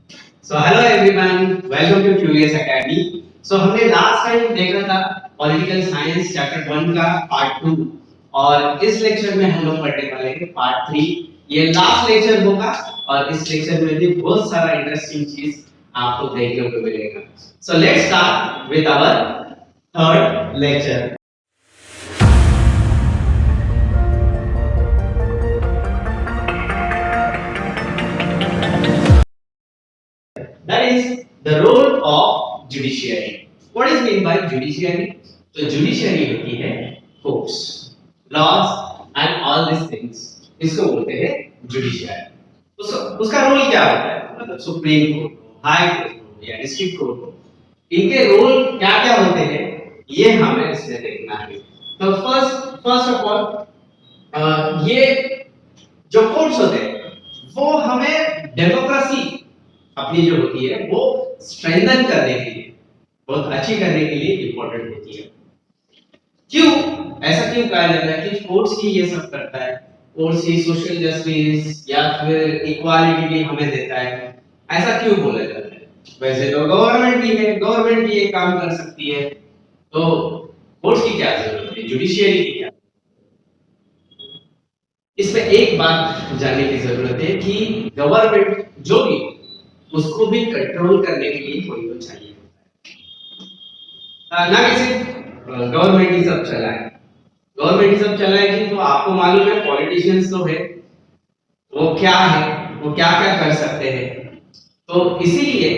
So hello everyone, welcome to Curious Academy. So हमने last time देखा था political science chapter 1 का part 2, और इस लेक्चर में हम लोग पढ़ने वाले हैं पार्ट 3। ये लास्ट लेक्चर होगा और इस लेक्चर में भी बहुत सारा इंटरेस्टिंग चीज आपको देखने को मिलेगा। So let's start with our third lecture. That is the role of judiciary. What is meant by judiciary? तो judiciary होती है courts, laws and all these things. इसको बोलते हैं judiciary. उसका रोल क्या होता है? मतलब सुप्रीम कोर्ट हो, हाई कोर्ट हो या डिस्ट्रिक्ट कोर्ट हो, इनके रोल क्या क्या होते हैं ये हमें इसमें देखना है। तो फर्स्ट ऑफ ऑल ये जो कोर्ट्स होते हैं वो हमें डेमोक्रेसी अपनी जो होती है वो स्ट्रेंथन करने के लिए, बहुत अच्छी करने के लिए इंपॉर्टेंट होती है। क्यों ऐसा क्यों कहा जाता है कि कोर्ट्स ही ये सब करता है? कोर्ट्स ही सोशल जस्टिस या फिर इक्वालिटी भी हमें देता है, ऐसा क्यों बोला जाता है? वैसे तो गवर्नमेंट भी है, गवर्नमेंट भी ये काम कर सकती है, तो कोर्ट्स की क्या जरूरत है, जुडिशियरी की क्या? इसमें एक बात जानने की जरूरत है कि गवर्नमेंट जो भी उसको भी कंट्रोल करने के लिए कोई तो चाहिए होता है ना। कि सिर्फ गवर्नमेंट ही सब चलाए, गवर्नमेंट ही सब चलाएगी तो आपको मालूम है पॉलिटिशियंस तो है, वो क्या है, वो क्या क्या कर सकते हैं। तो इसीलिए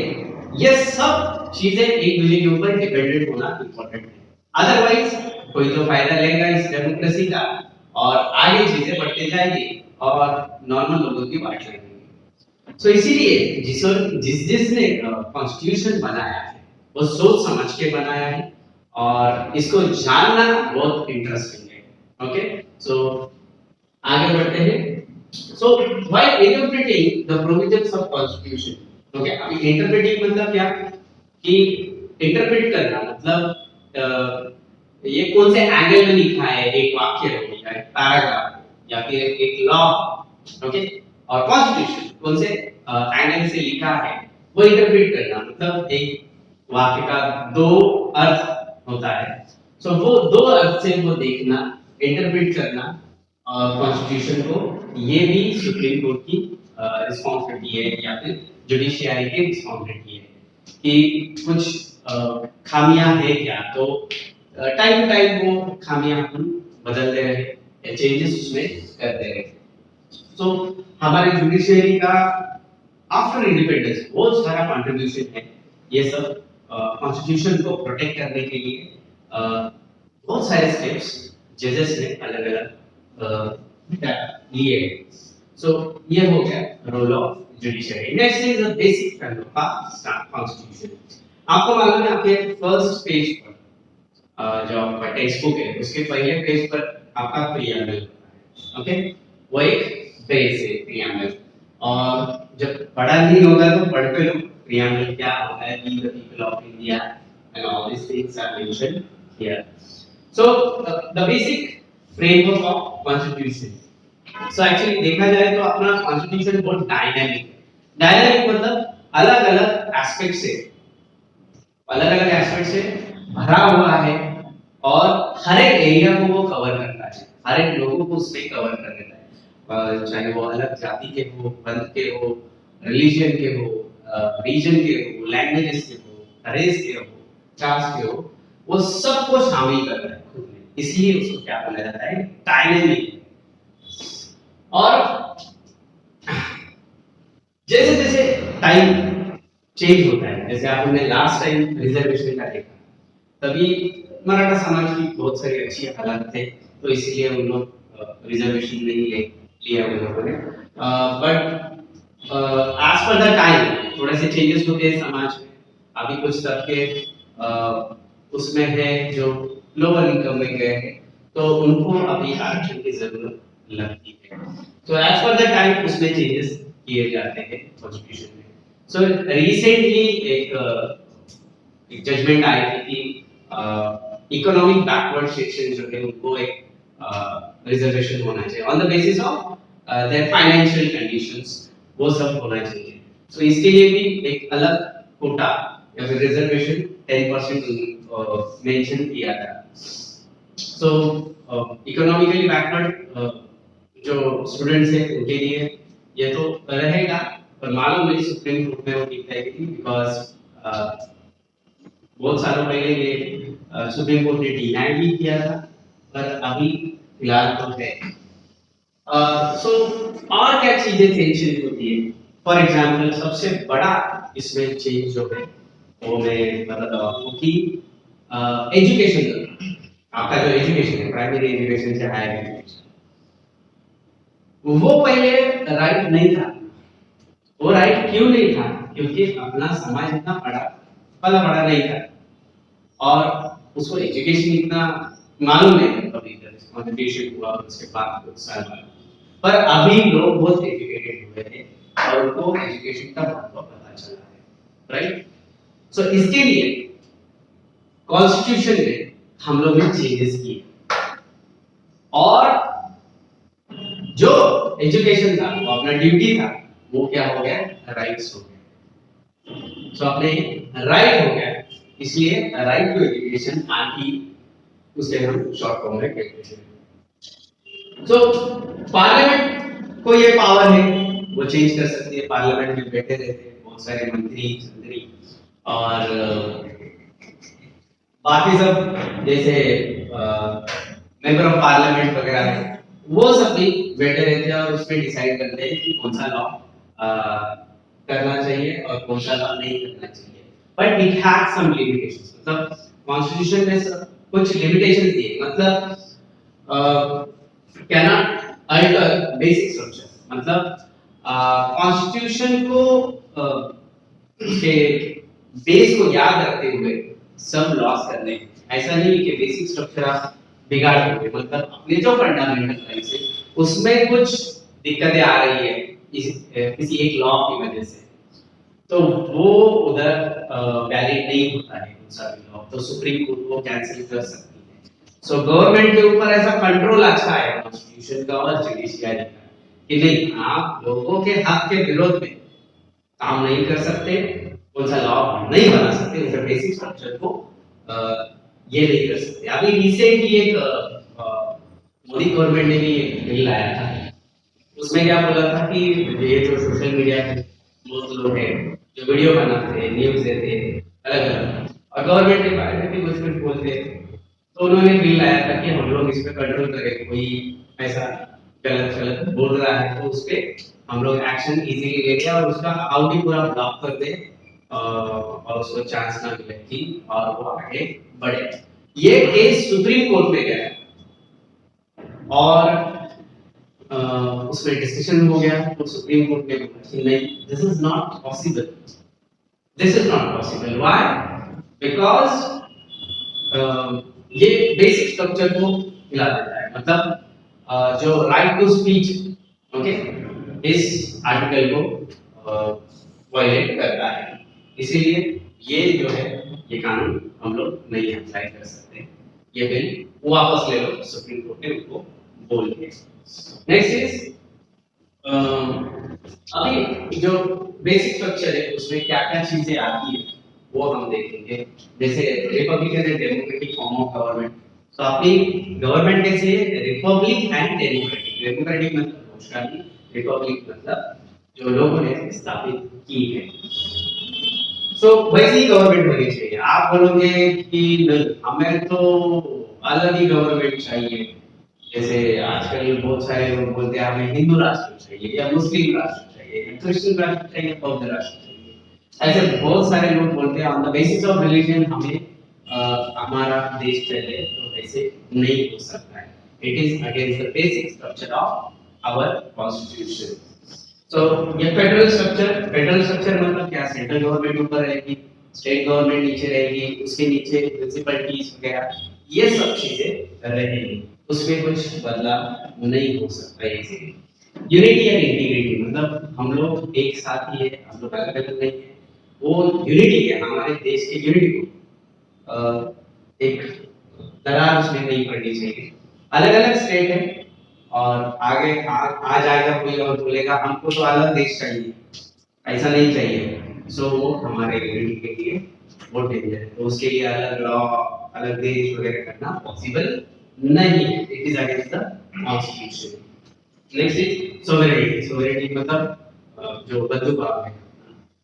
ये सब चीजें एक दूसरे के ऊपर डिपेंडेंट होना इंपॉर्टेंट है। अदरवाइज कोई तो फायदा लेगा इस डेमोक्रेसी का और आगे चीजें बढ़ते जाएगी और नॉर्मल लोगों की बात लगेगी। सो इसीलिए जिसने कॉन्स्टिट्यूशन बनाया है वो सोच समझ के बनाया है और इसको जानना बहुत इंटरेस्टिंग है। ओके, सो आगे बढ़ते हैं। सो while interpreting the provisions of constitution, okay, अभी इंटरप्रेटिंग मतलब क्या कि इंटरप्रेट करना मतलब ये कौन से एंगल में लिखा है, एक वाक्य हो या एक पैराग्राफ हो या फिर एक लॉ, ओके, और कॉन्स्टिट्यूशन कौन से एंगल से लिखा है वो इंटरप्रेट करना, मतलब एक वाक्य का दो अर्थ होता है। सो वो दो अर्थ से वो देखना, इंटरप्रेट करना कॉन्स्टिट्यूशन को, ये भी सुप्रीम कोर्ट की रिस्पांसिबिलिटी है या फिर जुडिशियरी की रिस्पांसिबिलिटी है कि कुछ खामियां है क्या, तो टाइम टू टाइम वो खामियां हम बदलते रहे, चेंजेस उसमें करते रहे। तो हमारे जुडिशियरी का आफ्टर इंडिपेंडेंस बहुत सारा कंट्रीब्यूशन है। ये सब कॉन्स्टिट्यूशन को प्रोटेक्ट करने के लिए बहुत सारे स्टेप्स जजेस ने अलग अलग लिए। सो ये हो गया role of judiciary. Next is the basic framework of constitution. आपको मालूम है आपके फर्स्ट पेज पर जो आपका टेक्स्ट बुक है उसके पहले पेज पर आपका प्रीएम्बल होता है। ओके, वो एक बेस है प्रीएम्बल, और जब पढ़ा नहीं होगा तो पढ़ते लो प्रीएम्बल क्या होता है, we the people of India and all this things are mentioned here. So the basic framework of constitution. So actually देखा जाए तो अपना कॉन्स्टिट्यूशन बहुत डायनामिक है। डायनामिक मतलब अलग अलग एस्पेक्ट से, अलग अलग एस्पेक्ट से भरा हुआ है और हर एक एरिया को वो कवर करता है, हर एक लोगों को उसमें कवर कर देता है, चाहे वो अलग जाति के हो, पंथ के हो, रिलीजन के हो, रीजन के हो, लैंग्वेजेस के हो, रेस के हो, कास्ट के हो, वो सबको शामिल करता है खुद में, इसलिए उसको क्या बोला जाता है, डायनेमिक। और जैसे जैसे टाइम चेंज होता है, जैसे आपने लास्ट टाइम रिजर्वेशन का देखा, तभी मराठा समाज की बहुत सारी अच्छी हालत थे तो इसलिए उन लोग रिजर्वेशन नहीं लिया उन लोगों ने। But as per the time थोड़े से चेंजेस होते हैं समाज में। अभी कुछ तबके उसमें है जो लोअर इनकम में गए हैं तो उनको अभी आरक्षण की जरूरत लगती है। तो एज पर द टाइम उसमें चेंजेस किए जाते हैं कॉन्स्टिट्यूशन में। सो रिसेंटली एक जजमेंट आई थी कि इकोनॉमिक बैकवर्ड सेक्शन जो है उनको एक रिजर्वेशन होना चाहिए on the basis of their financial conditions, वो सब होना चाहिए। तो इसके लिए भी एक अलग कोटा या फिर रिजर्वेशन 10% मेंशन किया था। सो इकोनॉमिकली बैकवर्ड जो स्टूडेंट्स हैं उनके लिए ये तो रहेगा, पर मालूम नहीं सुप्रीम कोर्ट में वो टिकेगी, बिकॉज बहुत सालों पहले ये सुप्रीम कोर्ट ने डिनाई भी किया था, पर अभी फिलहाल तो है। सो और क्या चीजें चेंज होती है? फॉर एग्जाम्पल सबसे बड़ा इसमें चेंज जो है वो मैं बताता हूँ कि एजुकेशन, आपका जो एजुकेशन है प्राइमरी एजुकेशन से हायर एजुकेशन, वो पहले राइट नहीं था। वो राइट क्यों नहीं था? क्योंकि अपना समाज इतना पला बड़ा नहीं था और उसको एजुकेशन इतना मालूम नहीं था, कभी एजुकेशन हुआ उसके बाद कुछ साल बाद। पर अभी लोग बहुत एजुकेटेड हुए हैं और उनको एजुकेशन का महत्व पता चला है, राइट? सो इसके लिए कॉन्स्टिट्यूशन में हम लोग ने चेंजेस किए और जो एजुकेशन था वो अपना ड्यूटी था, वो क्या हो गया? राइट्स हो गया। सो अपने राइट हो गया, इसलिए राइट टू एजुकेशन आरटी, उसे हम शॉर्ट फॉर्म में कहते हैं। सो पार्लियामेंट को ये पावर है, वो चेंज कर सकती है। पार्लियामेंट में बैठे रहते हैं बहुत सारे मंत्री और बाकी सब जैसे मेंबर ऑफ पार्लियामेंट वगैरह है, वो सब भी बैठे रहते हैं और उसमें डिसाइड करते हैं कि कौन सा लॉ करना चाहिए और कौन सा लॉ नहीं करना चाहिए। But it has some limitations, मतलब कॉन्स्टिट्यूशन में कुछ लिमिटेशंस दिए, मतलब कैनॉट अल्टर बेसिक स्ट्रक्चर, मतलब कॉन्स्टिट्यूशन को के बेस को याद रखते हुए सब लॉस करने, ऐसा नहीं कि बेसिक स्ट्रक्चर आप बिगाड़ दोगे, मतलब अपने जो फंडामेंटल राइट्स है उसमें कुछ दिक्कतें आ रही है किसी एक लॉ की वजह से, तो वो उधर वैलिड नहीं होता है उन सभी लॉ, तो सुप्रीम कोर्ट वो कैंसिल कर सकती है। सो गवर्नमेंट के ऊपर ऐसा कंट्रोल अच्छा है कॉन्स्टिट्यूशन का और जुडिशियरी का कि नहीं, आप लोगों के हक के विरोध में काम नहीं कर सकते, कौन सा लॉ नहीं बना सकते, उनके बेसिक स्ट्रक्चर को ये नहीं कर सकते। अभी रिसेंटली एक मोदी गवर्नमेंट ने भी एक बिल लाया था, उसमें क्या बोला था कि ये जो सोशल मीडिया पे बहुत लोग हैं जो वीडियो बनाते हैं, न्यूज़ देते हैं अलग अलग, और गवर्नमेंट के बारे में भी कुछ कुछ बोलते हैं, तो उन्होंने बिल लाया था कि हम लोग इस पे कंट्रोल करें, कोई ऐसा गलत गलत बोल रहा है तो उस पे हम लोग एक्शन इजीली लेके और उसका अकाउंट ही पूरा ब्लॉक कर दे और उसको चांस ना मिले कि और वो आगे बढ़े। ये केस सुप्रीम कोर्ट में गया और उसमें डिस्कशन हो गया, तो सुप्रीम कोर्ट ने बोला कि नहीं, this is not possible, this is not possible. Why? Because ये बेसिक स्ट्रक्चर को हिला देता है, मतलब जो राइट टू स्पीच, ओके, इस आर्टिकल को वायलेट करता है, इसीलिए ये जो है ये कानून हम लोग नहीं अप्लाई कर सकते, ये बिल वापस ले लो, सुप्रीम कोर्ट ने उनको बोल दिया। नेक्स्ट इज अभी जो बेसिक स्ट्रक्चर है उसमें क्या क्या चीजें आती है वो हम देखेंगे, जैसे Republican and democratic form of government. तो अपनी गवर्नमेंट कैसे है? Republic and democratic. डेमोक्रेटिक मतलब भोजपुरी, रिपब्लिक मतलब जो लोगों ने स्थापित की है। सो वैसी गवर्नमेंट होनी चाहिए। आप बोलोगे कि नहीं, हमें तो अलग ही गवर्नमेंट चाहिए, जैसे आजकल बहुत सारे लोग बोलते हैं हमें हिंदू राष्ट्र चाहिए या मुस्लिम राष्ट्र चाहिए या क्रिश्चियन राष्ट्र चाहिए, बौद्ध राष्ट्र चाहिए, ऐसे बहुत सारे लोग बोलते हैं on the basis of religion हमें हमारा देश चले, तो ऐसे नहीं हो सकता है। It is against the basic structure of our constitution. So ये फेडरल स्ट्रक्चर मतलब क्या? सेंट्रल गवर्नमेंट ऊपर रहेगी, स्टेट गवर्नमेंट नीचे रहेगी, उसके नीचे म्युनिसिपैलिटीज वगैरह ये सब चीजें रहेंगी, उसमें कुछ बदलाव नहीं हो सकता है। इसीलिए यूनिटी एंड इंटीग्रिटी, मतलब हम लोग एक साथ ही है, हम लोग अलग अलग नहीं है, वो यूनिटी है, हमारे देश की यूनिटी को एक दरार उसमें नहीं पड़नी चाहिए। अलग अलग स्टेट है और आगे आ जाएगा कोई और बोलेगा हमको तो अलग देश चाहिए, ऐसा नहीं चाहिए। सो वो हमारे यूनिटी के लिए बहुत डेंजर है। तो उसके लिए अलग लॉ, अलग देश वगैरह करना पॉसिबल नहीं है। It is against the constitution. Next is sovereignty. Sovereignty मतलब जो बंधुभाव है,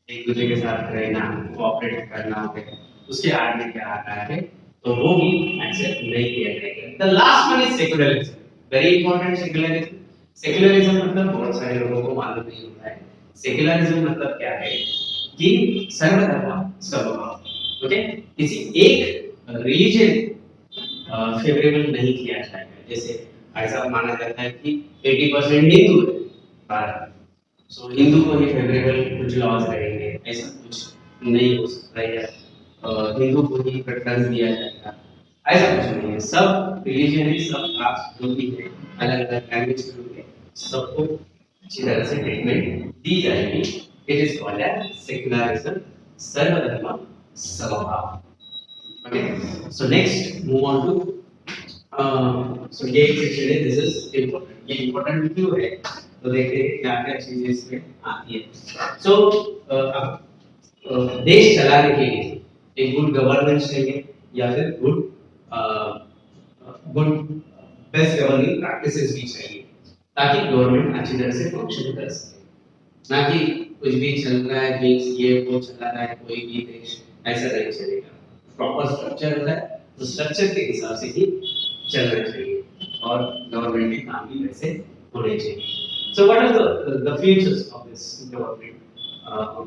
एक दूसरे के साथ रहना, कोऑपरेट करना वगैरह, उसके आड़ में क्या आता है, तो वो भी एक्सेप्ट नहीं किया जाएगा। The last one is secularism, very important. Secularism, secularism मतलब बहुत सारे लोगों को मालूम नहीं होता है। सेक्युलरिज्म मतलब क्या है कि सर्वधर्म समभाव। ओके, किसी एक रिलीजन फेवरेबल नहीं किया जाएगा। जैसे ऐसा माना जाता है कि 80% हिंदू है भारत, सो हिंदू को ही फेवरेबल कुछ लॉज रहेंगे, ऐसा कुछ नहीं हो सकता है। हिंदू को ही प्रेफरेंस दिया जाएगा, ऐसा कुछ नहीं है। सब रिलीजन है, सब कास्ट जो भी है, अलग अलग लैंग्वेज के लोग हैं, सबको अच्छी तरह से ट्रीटमेंट दी जाएगी। It is called as secularism, सर्वधर्म समभाव। Okay, so next move on to so ये सेक्शन है, दिस इज इम्पोर्टेंट। ये इम्पोर्टेंट क्यों है, तो देखते हैं क्या क्या चीजें इसमें आती है। सो देश चलाने के लिए एक गुड गवर्नेंस चाहिए, या फिर good good best governing practices भी चाहिए, ताकि गवर्नमेंट अच्छी तरह से फंक्शन कर सके। ना कि कुछ भी चल रहा है, मींस ये वो चला रहा है कोई भी देश, ऐसा नहीं चलेगा। प्रॉपर स्ट्रक्चर होता है, तो स्ट्रक्चर के हिसाब से ही चलना चाहिए, और गवर्नमेंट के काम भी वैसे होने चाहिए। So what are the features of this government,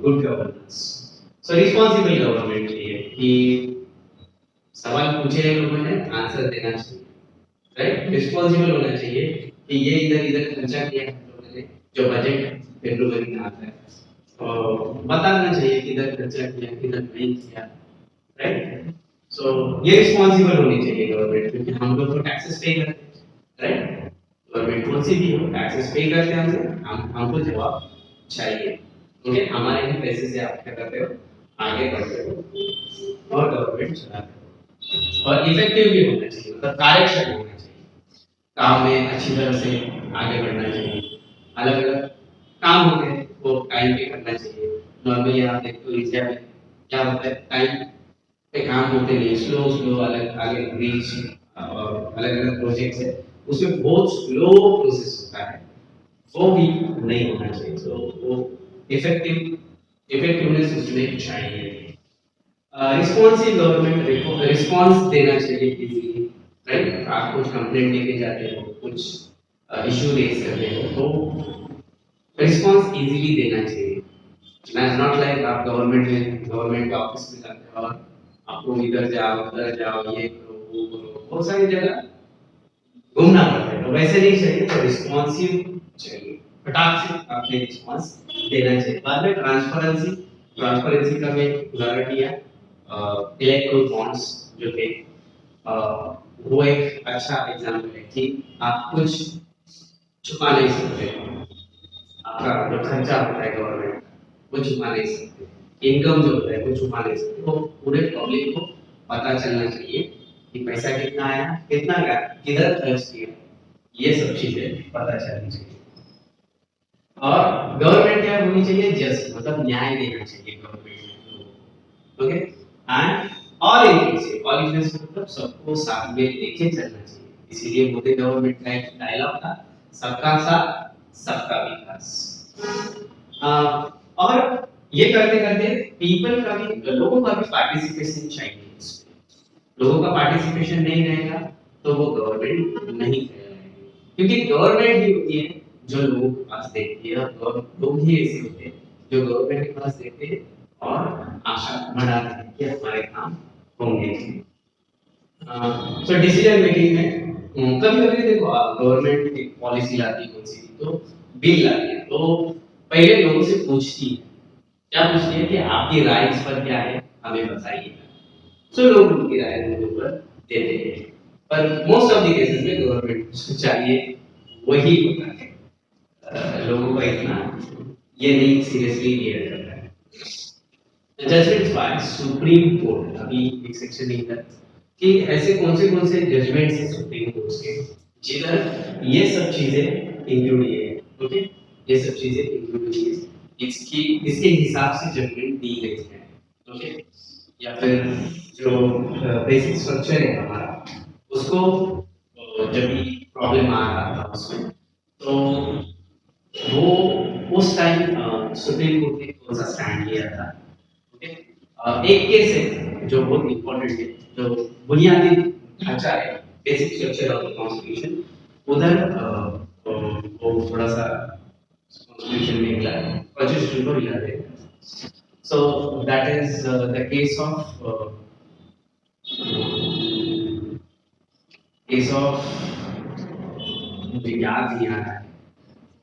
good governance? So responsible government चाहिए कि सवाल पूछे लोगों ने आंसर देना चाहिए, राइट। रिस्पॉन्सिबल होना चाहिए कि ये इधर इधर खर्चा किया है लोगों ने, जो बजट फेब्रुवरी में आता है, और बताना चाहिए किधर खर्चा किया किधर नहीं किया, राइट। सो ये रिस्पॉन्सिबल होनी चाहिए गवर्नमेंट, क्योंकि हम लोग तो टैक्सेस पे करते हैं, राइट। गवर्नमेंट कौन सी भी हो, टैक्सेस पे करते हैं हमसे, हमको जवाब चाहिए। ओके, हमारे ही पैसे से आप क्या करते हो, आगे बढ़ते हो और गवर्नमेंट चलाते हो। और इफेक्टिव भी होना चाहिए, मतलब कार्यक्षम होना चाहिए, काम में अच्छी तरह से आगे बढ़ना चाहिए। अलग अलग काम होते हैं वो टाइम पे करना चाहिए। नॉर्मली आप देखते हो इंडिया में क्या होता है, टाइम पे काम होते नहीं, स्लो स्लो अलग आगे रीच, और अलग अलग प्रोजेक्ट्स है उसमें बहुत स्लो प्रोसेस होता है, वो भी नहीं होना चाहिए। तो वो इफेक्टिवनेस उसमें चाहिए। रिस्पॉन्सिव गवर्नमेंट रिस्पॉन्स देना चाहिए इजीली, राइट। आप कुछ कंप्लेंट लेके जाते हो, कुछ इशू रेज करते हो, तो रिस्पॉन्स इजीली देना चाहिए। नॉट लाइक आप गवर्नमेंट ऑफिस में जाते हो और आपको इधर जाओ उधर जाओ, ये करो वो करो, बहुत सारी जगह घूमना पड़ता है, तो वैसे नहीं चाहिए। तो रिस्पॉन्सिव चाहिए, फटाक से आपने रिस्पॉन्स देना चाहिए। बाद में ट्रांसपेरेंसी का मैं उदाहरण दिया, इलेक्ट्रोल बॉन्ड्स जो थे, वो एक अच्छा एग्जांपल है कि आप कुछ छुपा नहीं सकते, आपका जो खर्चा होता है गवर्नमेंट वो छुपा नहीं सकते, इनकम जो होता है वो छुपा नहीं सकते। वो पूरे पब्लिक को पता चलना चाहिए कि पैसा कितना आया, कितना गया, किधर खर्च किया, ये सब चीजें पता चलनी चाहिए। और गवर्नमेंट क्या होनी चाहिए, जस्ट मतलब न्याय देना चाहिए government. Okay, and all inclusive मतलब सबको साथ में लेके चलना चाहिए। इसीलिए मोदी गवर्नमेंट का एक डायलॉग था, सबका साथ सबका विकास। और ये करते करते पीपल का भी, लोगों का भी पार्टिसिपेशन चाहिए इसमें। लोगों का पार्टिसिपेशन नहीं रहेगा तो वो गवर्नमेंट नहीं करेगी, क्योंकि गवर्नमेंट ही होती है जो लोगों के पास देखती है, और लोग ही ऐसे होते हैं जो गवर्नमेंट के पास देखते हैं और आशा बढ़ाते हैं कि हमारे काम होंगे। सो डिसीजन मेकिंग में कभी कभी देखो, गवर्नमेंट एक पॉलिसी लाती है कौन सी, तो बिल लाती है, तो पहले लोगों से पूछती है, क्या पूछती है कि आपकी राय इस पर क्या है, हमें बताइए। सो लोग उनकी राय उनके ऊपर देते हैं, पर मोस्ट ऑफ द केसेस में गवर्नमेंट चाहिए वही होता है, लोगों का इतना ये नहीं सीरियसली लिया जाता है। जजमेंट्स बाय सुप्रीम कोर्ट, अभी एक सेक्शन नहीं था कि ऐसे कौन से जजमेंट्स हैं सुप्रीम कोर्ट के जिधर ये सब चीजें इंक्लूड है। ओके, ये सब चीजें इंक्लूड है, इसकी इसके हिसाब से जजमेंट दी गई है, ओके। या फिर जो बेसिक स्ट्रक्चर है हमारा, उसको जब भी प्रॉब्लम आ रहा था उसमें, तो वो उस टाइम सुप्रीम कोर्ट ने कौन सा स्टैंड लिया था, ओके। एक केस है जो बहुत इंपॉर्टेंट है, जो बुनियादी ढांचा है, basic structure of the constitution, उधर वो थोड़ा सा कॉन्स्टिट्यूशन में मिला है, कॉन्स्टिट्यूशन को मिला है। So that is the case of मुझे याद नहीं आ रहा है,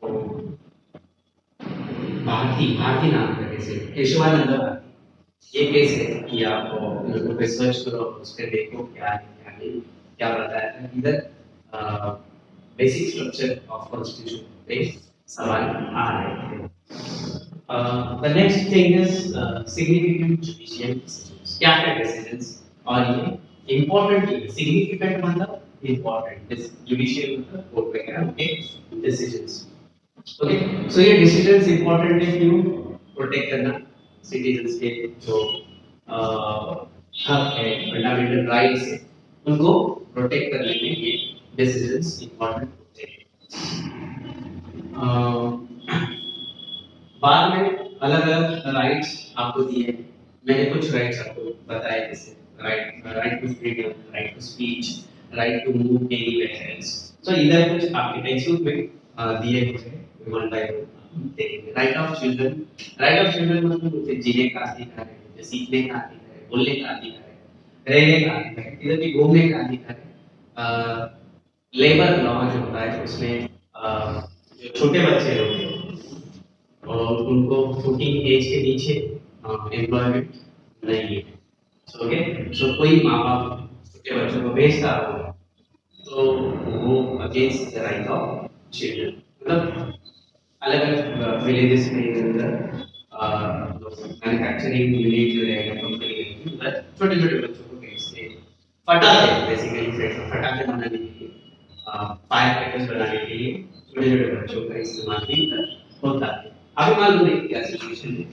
तो भारती भारती नाम का केस है, केशवानंद भारती। ये केस है कि आप मतलब रिसर्च करो, उस पर देखो क्या है क्या नहीं, क्या बताया था इधर बेसिक स्ट्रक्चर ऑफ कॉन्स्टिट्यूशन पे सवाल आ रहे थे। The next thing is significant judicial decisions, क्या क्या डिसीजंस, और ये इंपॉर्टेंट है, सिग्निफिकेंट मतलब इंपॉर्टेंट, जुडिशियल मतलब कोर्ट वगैरह के डिसीजंस, ओके। सो ये डिसीजंस इंपॉर्टेंट है क्यों, प्रोटेक्ट करना सिटीजंस के जो हक है, फंडामेंटल राइट्स है, उनको प्रोटेक्ट करने में ये डिसीजंस इंपॉर्टेंट होते हैं। बाद में अलग अलग राइट्स आपको दिए, मैंने कुछ राइट्स आपको बताए, जैसे right to freedom, right to speech, right to move daily vehicles. So इधर कुछ आपके टेक्स्ट में दिए हुए हैं, वन बाय वन देखेंगे। Right of children, right of children मतलब उसे जीने का अधिकार है, उसे सीखने का अधिकार है, बोलने का अधिकार है, रहने का अधिकार है, इधर भी घूमने का अधिकार है। लेबर लॉ जो होता है उसमें जो छोटे बच्चे होते हैं और उनको 14 एज के नीचे एम्प्लॉयमेंट नहीं है, ओके। सो कोई माँ बाप छोटे बच्चों को भेजता हो तो वो against the right of children, मतलब अलग अलग विलेजेस में अंदर मैन्युफैक्चरिंग यूनिट जो रहेगा, कंपनी रहेगी, उधर छोटे छोटे बच्चों को भेजते, फटाके बेसिकली फटाके बनाने के लिए, फायर क्रैकर्स बनाने के लिए छोटे छोटे बच्चों का इस्तेमाल भी होता है। अभी मालूम नहीं क्या सिचुएशन है।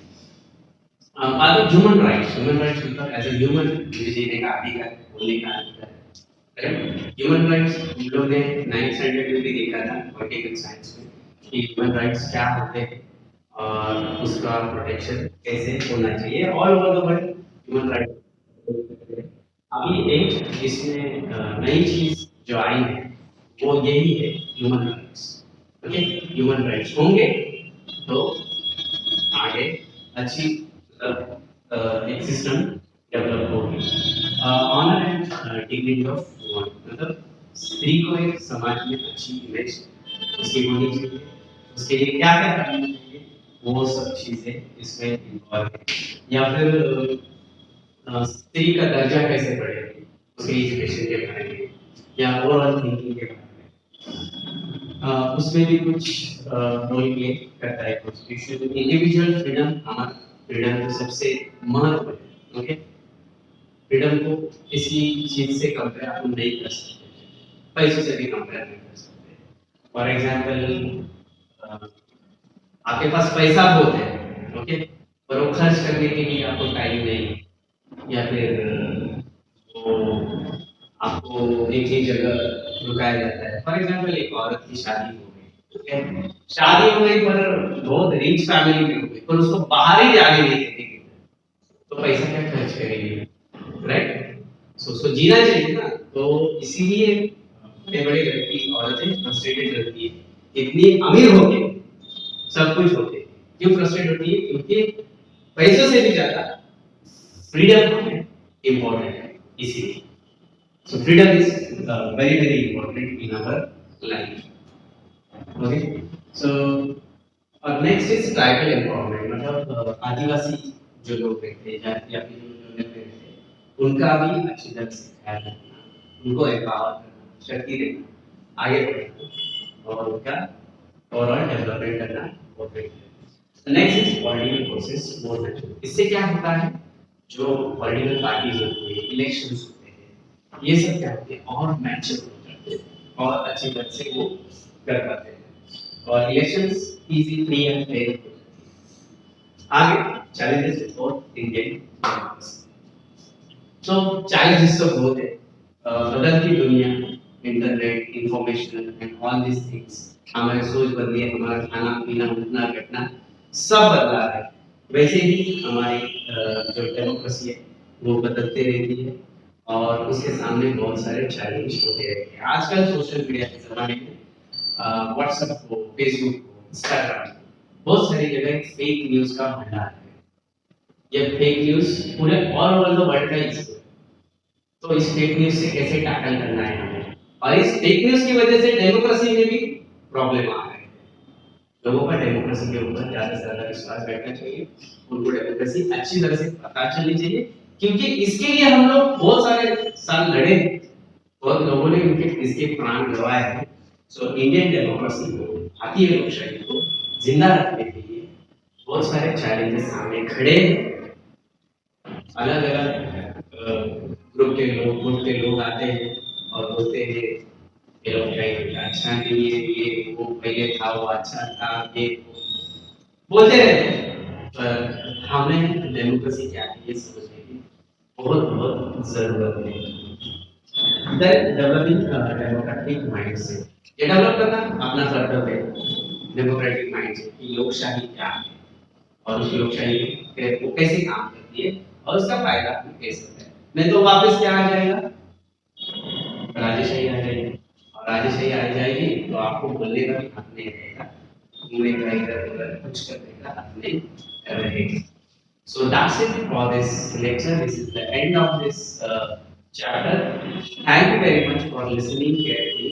बाद में ह्यूमन राइट्स मतलब एज ए ह्यूमन जीने का अधिकार है, बोलने का अधिकार है, करेक्ट। ह्यूमन राइट्स हम लोग ने 9th स्टैंडर्ड में भी देखा था पॉलिटिकल साइंस में कि ह्यूमन राइट्स क्या होते हैं और उसका प्रोटेक्शन कैसे होना चाहिए all over the world. Human rights अभी एक इसमें नई चीज जो आई है वो यही है, human rights, okay. Human rights होंगे तो आगे अच्छी एक सिस्टम डेवलप होगी। Honour and dignity of woman मतलब स्त्री को एक समाज में अच्छी इमेज उसकी होनी चाहिए, उसके लिए क्या क्या करना चाहिए, वो सब चीजें इसमें इन्वॉल्व है। या फिर स्त्री का दर्जा कैसे बढ़ेगा, उसके एजुकेशन के बारे में या ओवरऑल थिंकिंग के बारे में, उसमें भी कुछ रोल प्ले करता है कॉन्स्टिट्यूशन। इंडिविजुअल फ्रीडम, हमारा फ्रीडम तो सबसे महत्व है, ओके। फ्रीडम को किसी चीज से कंपेयर आप नहीं कर सकते, पैसों से भी कंपेयर नहीं कर सकते। फॉर एग्जांपल आपके पास पैसा बहुत है, ओके, पर वो खर्च करने के लिए आपको टाइम नहीं, या फिर वो आपको एक ही जगह रुकाया जाता है। फॉर एग्जांपल एक औरत की शादी हो गई, ठीक है, शादी हो गई पर बहुत रिच फैमिली में हो गई, पर उसको बाहर ही जाने नहीं देते, तो पैसा क्या खर्च करेगी, राइट। सो उसको जीना चाहिए ना, तो इसीलिए बड़े बड़े लड़की औरतें फ्रस्ट्रेटेड रहती है, इतनी अमीर होके सब कुछ होते, क्यों फ्रस्ट्रेट होती है, क्योंकि पैसों से भी ज्यादा फ्रीडम इम्पोर्टेंट है, इसीलिए। So freedom is very very important in our life, okay. So और नेक्स्ट इज ट्राइबल एम्पावरमेंट, मतलब आदिवासी जो लोग रहते हैं या फिर जो लोग रहते हैं, उनका भी अच्छी तरह से ख्याल रखना, उनको एम्पावर करना, शक्ति देना, आगे बढ़ना और उनका ओवरऑल डेवलपमेंट करना बहुत है। Next is political process more mature, इससे क्या होता है, जो पॉलिटिकल पार्टीज होती है, इलेक्शंस होते हैं, ये सब क्या होते हैं और मैच्योर हो जाते हैं और अच्छी तरह से वो कर पाते हैं, और elections easy free and fair हो जाती है। आगे challenges before Indian democracy. तो challenges तो बहुत है, बदलती दुनिया, internet, information and all this things, हमारी सोच बदली है, हमारा खाना पीना उठना बैठना सब बदला है। वैसे ही हमारी जो डेमोक्रेसी है वो बदलते रहती है और उसके सामने बहुत सारे चैलेंज होते रहते हैं। आजकल सोशल मीडिया के जमाने में व्हाट्सएप हो, फेसबुक हो, इंस्टाग्राम, बहुत सारी जगह फेक न्यूज का भंडार है। ये फेक न्यूज पूरे ऑल ओवर द वर्ल्ड का इशू है। तो इस फेक न्यूज से कैसे टैकल करना है हमें, और इस फेक न्यूज की वजह से डेमोक्रेसी में भी प्रॉब्लम आ रहा है। लोगों का डेमोक्रेसी के ऊपर ज्यादा से ज्यादा विश्वास बैठना चाहिए, उनको डेमोक्रेसी अच्छी तरह से पता चलनी चाहिए, क्योंकि इसके लिए हम लोग बहुत सारे साल लड़े, बहुत लोगों ने उनके इसके प्राण गंवाए हैं। सो इंडियन डेमोक्रेसी को, भारतीय लोकशाही को जिंदा रखने के लिए बहुत सारे चैलेंजेस सामने खड़े हैं। अलग अलग ग्रुप के लोग आते हैं और बोलते हैं ये लोग कहीं अच्छा नहीं है, ये वो पहले था वो अच्छा था, ये बोलते रहते हैं। पर हमें डेमोक्रेसी क्या है ये समझने की बहुत बहुत जरूरत है। डेवलपिंग डेमोक्रेटिक माइंडसेट, ये डेवलप करना अपना कर्तव्य है। डेमोक्रेटिक माइंडसेट की लोकशाही क्या है और उस लोकशाही वो कैसे काम करती है और उसका फायदा हमें कैसे होता है। नहीं तो वापस क्या आ जाएगा, राजेशाही आ जाएगी, और राजेशाही आ जाएगी तो आपको बोलने का भी हक नहीं रहेगा, घूमने का इधर उधर कुछ करने का हक नहीं रहेगा। So that's it for this lecture. This is the end of this chapter. Thank you very much for listening carefully.